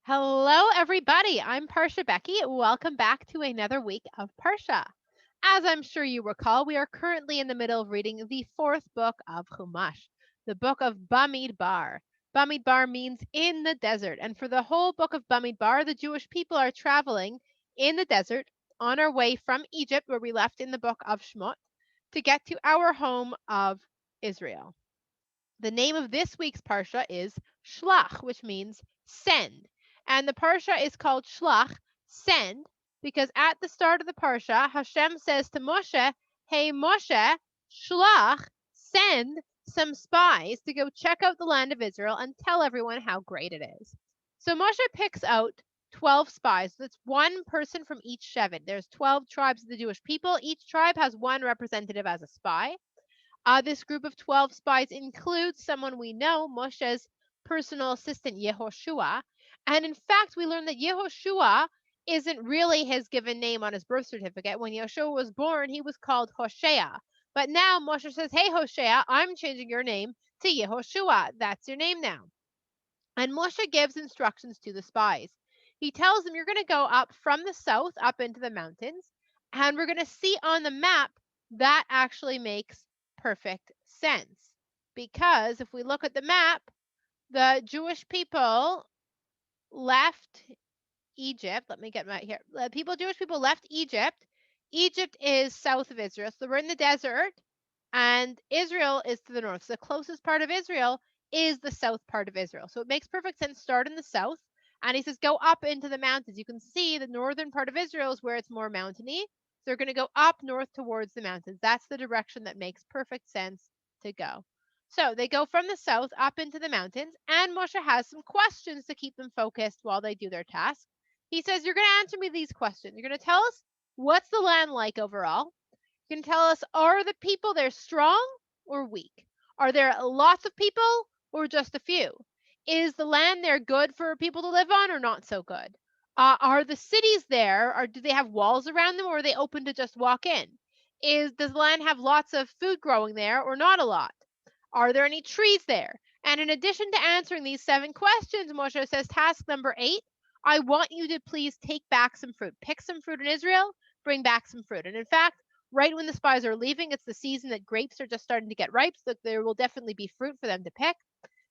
Hello, everybody. I'm Parsha Becky. Welcome back to another week of Parsha. As I'm sure you recall, we are currently in the middle of reading the fourth book of Chumash, the book of Bamidbar. Bamidbar means in the desert. And for the whole book of Bamidbar, the Jewish people are traveling in the desert on our way from Egypt, where we left in the book of Shmot, to get to our home of Israel. The name of this week's Parsha is Shlach, which means send. And the Parsha is called Shlach, send, because at the start of the Parsha, Hashem says to Moshe, Hey Moshe, Shlach, send some spies to go check out the land of Israel and tell everyone how great it is. So Moshe picks out 12 spies. That's one person from each shevet. There's 12 tribes of the Jewish people. Each tribe has one representative as a spy. This group of 12 spies includes someone we know, Moshe's personal assistant, Yehoshua. And in fact, we learned that Yehoshua isn't really his given name on his birth certificate. When Yeshua was born, he was called Hoshea. But now Moshe says, Hey, Hoshea, I'm changing your name to Yehoshua. That's your name now. And Moshe gives instructions to the spies. He tells them, You're going to go up from the south up into the mountains, and we're going to see on the map that actually makes perfect sense. Because if we look at the map, the Jewish people left Egypt. Let me get my here. Jewish people left Egypt. Egypt is south of Israel. So we're in the desert, and Israel is to the north. So the closest part of Israel is the south part of Israel. So it makes perfect sense. Start in the south. And he says, go up into the mountains. You can see the northern part of Israel is where it's more mountainy. So they're going to go up north towards the mountains. That's the direction that makes perfect sense to go. So they go from the south up into the mountains, and Moshe has some questions to keep them focused while they do their task. He says, You're going to answer me these questions. You're going to tell us what's the land like overall. You can tell us, are the people there strong or weak? Are there lots of people or just a few? Is the land there good for people to live on or not so good? Are the cities there, or do they have walls around them, or are they open to just walk in? Does the land have lots of food growing there or not a lot? Are there any trees there? And in addition to answering these 7 questions, Moshe says, task number 8, I want you to please take back some fruit. Pick some fruit in Israel, bring back some fruit. And in fact, right when the spies are leaving, it's the season that grapes are just starting to get ripe, so there will definitely be fruit for them to pick.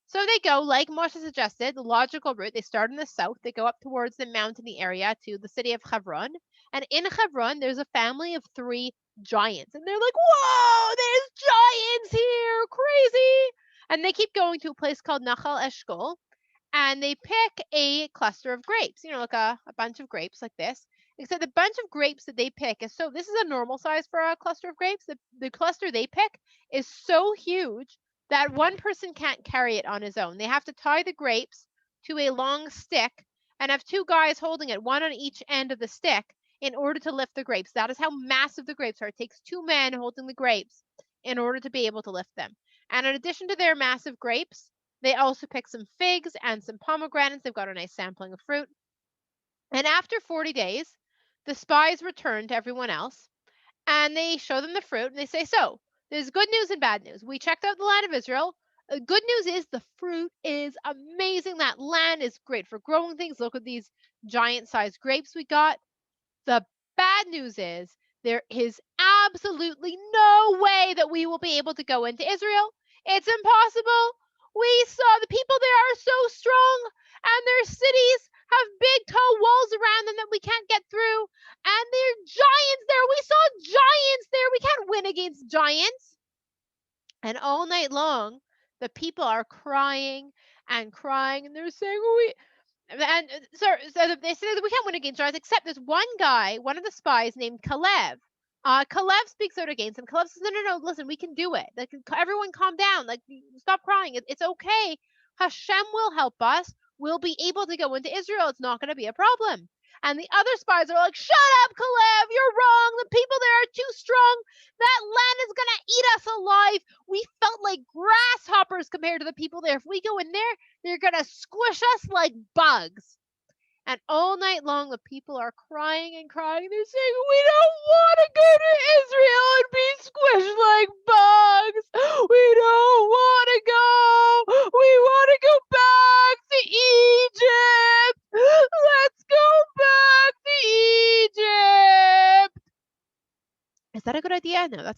So they go, like Moshe suggested, the logical route. They start in the south. They go up towards the mountainy area to the city of Hebron. And in Hebron, there's a family of 3 giants. And they're like, whoa, there's giants here. Crazy. And they keep going to a place called Nachal Eshkol. And they pick a cluster of grapes, like a bunch of grapes like this. Except the bunch of grapes that they pick is this is a normal size for a cluster of grapes. The cluster they pick is so huge that one person can't carry it on his own. They have to tie the grapes to a long stick and have 2 guys holding it, one on each end of the stick, in order to lift the grapes. That is how massive the grapes are. It takes 2 men holding the grapes in order to be able to lift them. And in addition to their massive grapes, they also pick some figs and some pomegranates. They've got a nice sampling of fruit. And after 40 days, the spies return to everyone else and they show them the fruit and they say, So, there's good news and bad news. We checked out the land of Israel. Good news is the fruit is amazing. That land is great for growing things. Look at these giant sized grapes we got. The bad news is there is absolutely no way that we will be able to go into Israel. It's impossible. We saw the people there are so strong, and their cities have big tall walls around them that we can't get through. And there are giants there. We saw giants there. We can't win against giants. And all night long, the people are crying and crying, and they're saying, so they say that we can't win against giants, except there's one guy, one of the spies named Kalev. Kalev speaks out against him. Kalev says, no, listen, we can do it. Like, everyone calm down. Like, stop crying. It's okay. Hashem will help us. We'll be able to go into Israel. It's not going to be a problem. And the other spies are like, shut up, Kalev. You're wrong. The people there are too strong. That land is going to eat us alive. We felt like grasshoppers compared to the people there. If we go in there, they're going to squish us like bugs. And all night long, the people are crying and crying. They're saying, we don't want to go to Israel and be squished like bugs. We don't want to go. We want to go back to Egypt. yeah, no,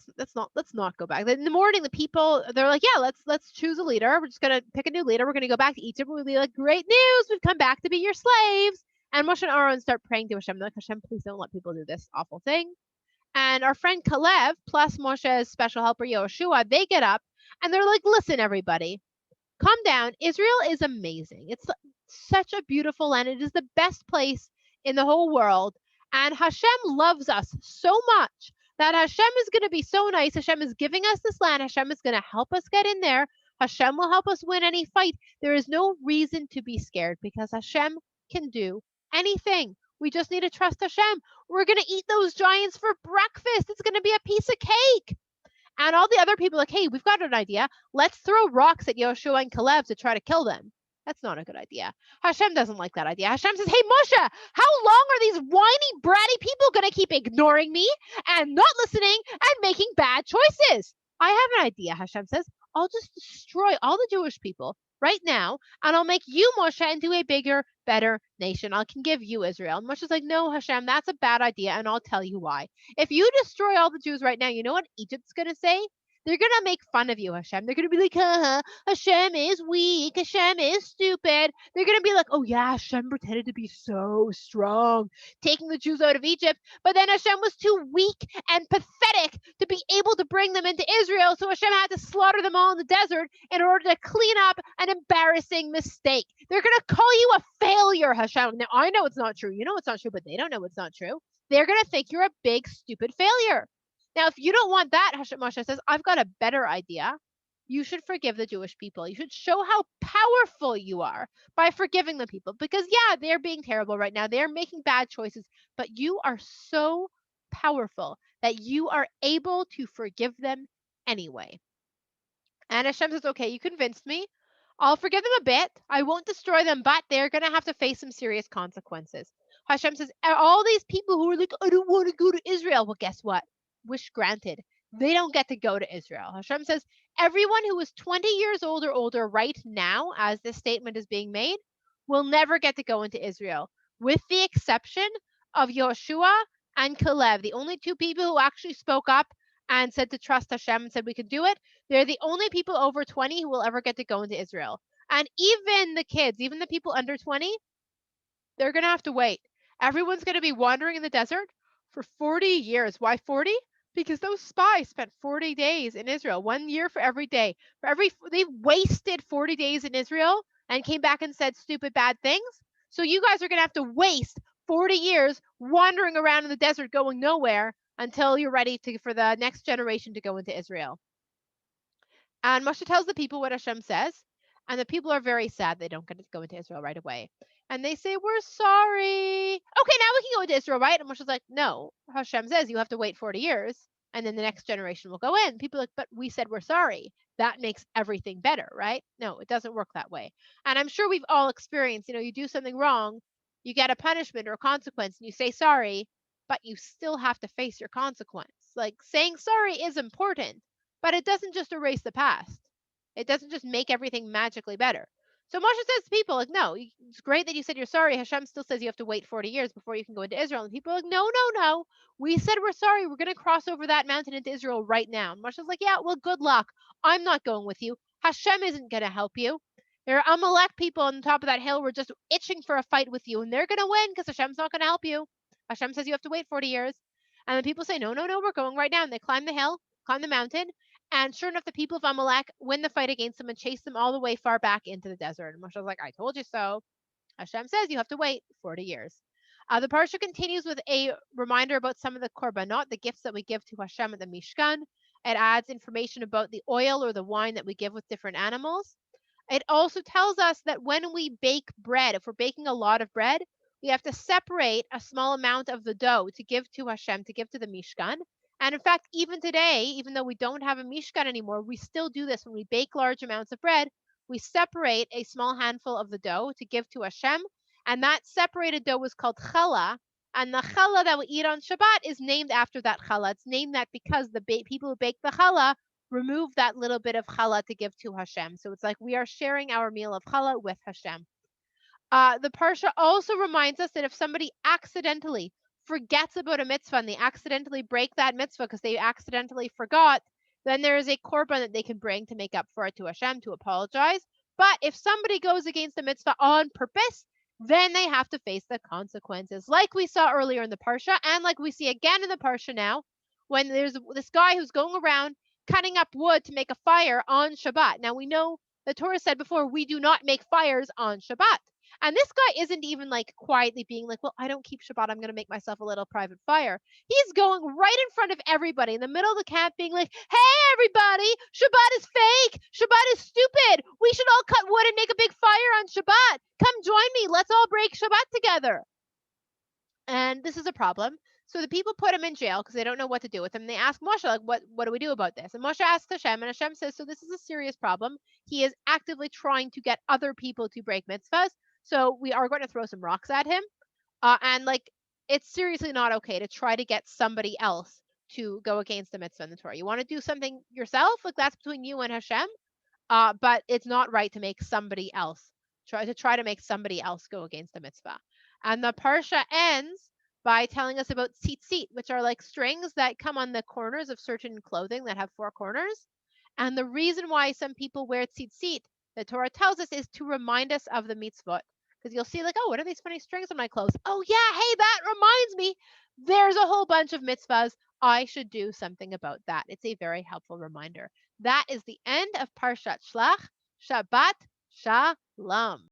let's not go back. Then in the morning, the people, they're like, yeah, let's choose a leader. We're just gonna pick a new leader. We're gonna go back to Egypt. We'll be like, great news, we've come back to be your slaves. And Moshe and Aaron start praying to Hashem. They're like, Hashem, please don't let people do this awful thing. And our friend Kalev plus Moshe's special helper Yoshua, they get up and they're like, listen, everybody, calm down. Israel is amazing. It's such a beautiful land. It is the best place in the whole world. And Hashem loves us so much that Hashem is going to be so nice. Hashem is giving us this land. Hashem is going to help us get in there. Hashem will help us win any fight. There is no reason to be scared because Hashem can do anything. We just need to trust Hashem. We're going to eat those giants for breakfast. It's going to be a piece of cake. And all the other people are like, hey, we've got an idea. Let's throw rocks at Yoshua and Caleb to try to kill them. That's not a good idea. Hashem doesn't like that idea. Hashem says, hey, Moshe, how long are these whiny, bratty people going to keep ignoring me and not listening and making bad choices? I have an idea, Hashem says. I'll just destroy all the Jewish people right now, and I'll make you, Moshe, into a bigger, better nation. I can give you Israel. And Moshe's like, no, Hashem, that's a bad idea, and I'll tell you why. If you destroy all the Jews right now, you know what Egypt's going to say? They're going to make fun of you, Hashem. They're going to be like, Hashem is weak. Hashem is stupid. They're going to be like, oh, yeah, Hashem pretended to be so strong, taking the Jews out of Egypt. But then Hashem was too weak and pathetic to be able to bring them into Israel. So Hashem had to slaughter them all in the desert in order to clean up an embarrassing mistake. They're going to call you a failure, Hashem. Now, I know it's not true. You know it's not true, but they don't know it's not true. They're going to think you're a big, stupid failure. Now, if you don't want that, Moshe says, I've got a better idea. You should forgive the Jewish people. You should show how powerful you are by forgiving the people. Because, yeah, they're being terrible right now. They're making bad choices. But you are so powerful that you are able to forgive them anyway. And Hashem says, okay, you convinced me. I'll forgive them a bit. I won't destroy them, but they're going to have to face some serious consequences. Hashem says, all these people who are like, I don't want to go to Israel. Well, guess what? Wish granted. They don't get to go to Israel. Hashem says, everyone who is 20 years old or older right now, as this statement is being made, will never get to go into Israel, with the exception of Yoshua and Caleb, the only two people who actually spoke up and said to trust Hashem and said we could do it. They're the only people over 20 who will ever get to go into Israel. And even the kids, even the people under 20, they're going to have to wait. Everyone's going to be wandering in the desert for 40 years. Why 40? Because those spies spent 40 days in Israel, 1 year for every day. They wasted 40 days in Israel and came back and said stupid bad things. So you guys are going to have to waste 40 years wandering around in the desert going nowhere until you're ready for the next generation to go into Israel. And Moshe tells the people what Hashem says, and the people are very sad they don't get to go into Israel right away. And they say, we're sorry. Okay, now we can go into Israel, right? And Moshe's like, no, Hashem says you have to wait 40 years, and then the next generation will go in. People are like, but we said we're sorry. That makes everything better, right? No, it doesn't work that way. And I'm sure we've all experienced, you do something wrong, you get a punishment or a consequence, and you say sorry, but you still have to face your consequence. Like, saying sorry is important, but it doesn't just erase the past. It doesn't just make everything magically better. So Moshe says to people, like, no, it's great that you said you're sorry. Hashem still says you have to wait 40 years before you can go into Israel. And people are like, no, no, no. We said we're sorry. We're going to cross over that mountain into Israel right now. And Moshe's like, yeah, well, good luck. I'm not going with you. Hashem isn't going to help you. There are Amalek people on the top of that hill who are just itching for a fight with you. And they're going to win because Hashem's not going to help you. Hashem says you have to wait 40 years. And then people say, no, no, no, we're going right now. And they climb the hill, climb the mountain. And sure enough, the people of Amalek win the fight against them and chase them all the way far back into the desert. And Moshe's like, I told you so. Hashem says you have to wait 40 years. The Parsha continues with a reminder about some of the korbanot, the gifts that we give to Hashem at the Mishkan. It adds information about the oil or the wine that we give with different animals. It also tells us that when we bake bread, if we're baking a lot of bread, we have to separate a small amount of the dough to give to Hashem, to give to the Mishkan. And in fact, even today, even though we don't have a Mishkan anymore, we still do this. When we bake large amounts of bread, we separate a small handful of the dough to give to Hashem. And that separated dough was called challah. And the challah that we eat on Shabbat is named after that challah. It's named that because the people who bake the challah remove that little bit of challah to give to Hashem. So it's like we are sharing our meal of challah with Hashem. The Parsha also reminds us that if somebody accidentally forgets about a mitzvah and they accidentally break that mitzvah because they accidentally forgot, then there is a korban that they can bring to make up for it to Hashem, to apologize. But if somebody goes against the mitzvah on purpose, then they have to face the consequences, like we saw earlier in the Parsha, and like we see again in the Parsha now, when there's this guy who's going around cutting up wood to make a fire on Shabbat. Now we know the Torah said before, we do not make fires on Shabbat. And this guy isn't even like quietly being like, well, I don't keep Shabbat. I'm going to make myself a little private fire. He's going right in front of everybody in the middle of the camp being like, hey, everybody, Shabbat is fake. Shabbat is stupid. We should all cut wood and make a big fire on Shabbat. Come join me. Let's all break Shabbat together. And this is a problem. So the people put him in jail because they don't know what to do with him. They ask Moshe, like, what do we do about this? And Moshe asks Hashem, and Hashem says, so this is a serious problem. He is actively trying to get other people to break mitzvahs. So we are going to throw some rocks at him. And like, it's seriously not okay to try to get somebody else to go against the mitzvah in the Torah. You want to do something yourself, like that's between you and Hashem. But it's not right to make somebody else try to make somebody else go against the mitzvah. And the parsha ends by telling us about tzitzit, which are like strings that come on the corners of certain clothing that have four corners. And the reason why some people wear tzitzit, the Torah tells us, is to remind us of the mitzvot. Because you'll see, like, oh, what are these funny strings on my clothes? Oh, yeah, hey, that reminds me. There's a whole bunch of mitzvahs. I should do something about that. It's a very helpful reminder. That is the end of Parshat Shlach. Shabbat Shalom.